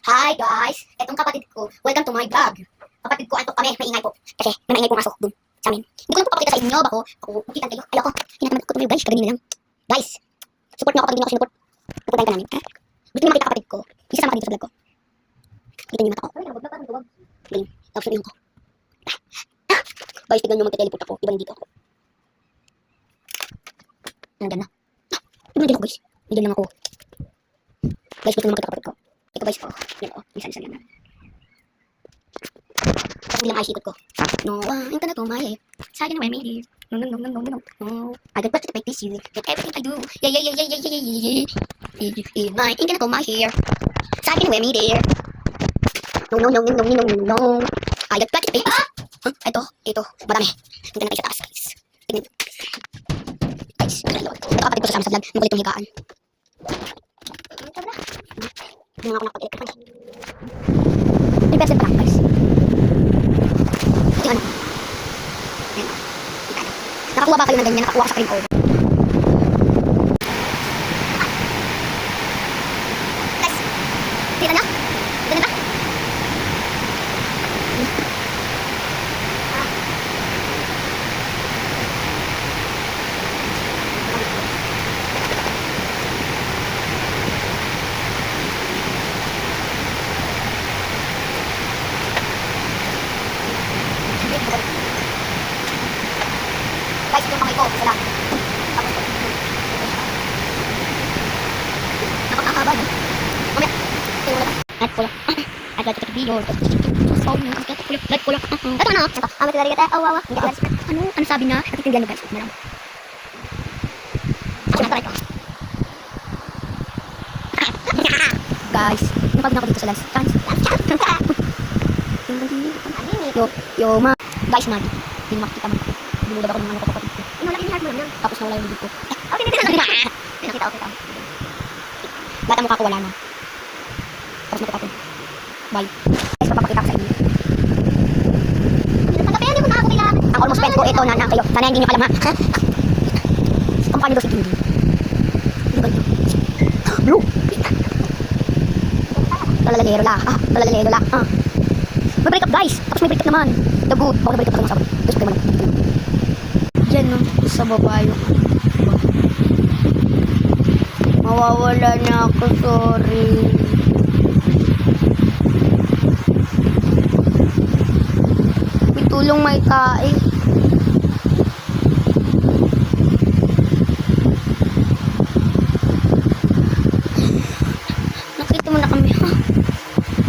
Hi guys! Etong kapatid ko, welcome to my vlog. Kapatid ko, antok kami, maingay po. Kasi may maingay pumasok dun sa amin. Hindi ko lang po papakita sa inyo, bako makita kayo. Ayoko, hinatamad ko tumayo guys, kaganin lang. Guys, support nyo ako pag hindi nyo ako sinuport. Pupuntahin ka namin. Gusto nyo makita kapatid ko. Isa sama ka dito sa vlog ko. Kita nyo yung mata ko. Galing, tapos yung ilong ko. Guys, tignan nyo magte-teleport ako. Iba dito ako. Nandyan na. Iba din ako guys. Nandyan lang ako. Guys, gusto nyo makita kapatid ko. Ito guys, yan minsan yan. Tapos bilang ay sikot ko. No, I'm gonna go my way. Sayang na may No. I got to make this you. Get everything I do. Yeah. I'm gonna go my hair. Sayang na may there. No. I got to make this. Ito. Marami. Hindi na tayo sa taas, guys. Tignan. Guys, ito kapatid ko sa vlog. Makulit yung higaan. Hindi nga ako nakapag-edit ko. May person pa lang guys. Yung ano. Ayan o. Nakakuha ba kayo ng ganyan? Nakakuha ka sa cream over. Guys. Tira na? Ganun na? Guys, yung kamay ko, isa lang. Tapos ko. Napakahaba, no? Mamaya. Tingnan mo na. At pula. I'd like to take a video. Like pula. Ito na. Ito. Amat na rin. Awawa. Ano sabi na? Natitindihan nyo guys. Malam. Ito. Guys, napag na ako dito sa lens. Yo, ma. Guys, mali. Hindi makikita man ako. Binulad ako ng ano ko kapatid ko. Inulaki ni heart mo lang. Tapos nawala yung bibig ko. Okay. Nakita. Lahat ang mukha ko wala na. Tapos nakita ko. Bye. Guys, papapakita ko sa inyo. Nagkakayan ko na ako kailangan. Ang almost spent ko ito na kayo. Sana hindi nyo alam ha. Kumpanya daw si Hindi. Hindi ba yun? Blue. Lalalero la. May break up guys. Tapos may break up naman. Dagot. Baka na break up ako sa akin. Gusto ko naman. Diyan no, sa baba yung mawawala na ako, sorry. May tulong may kain.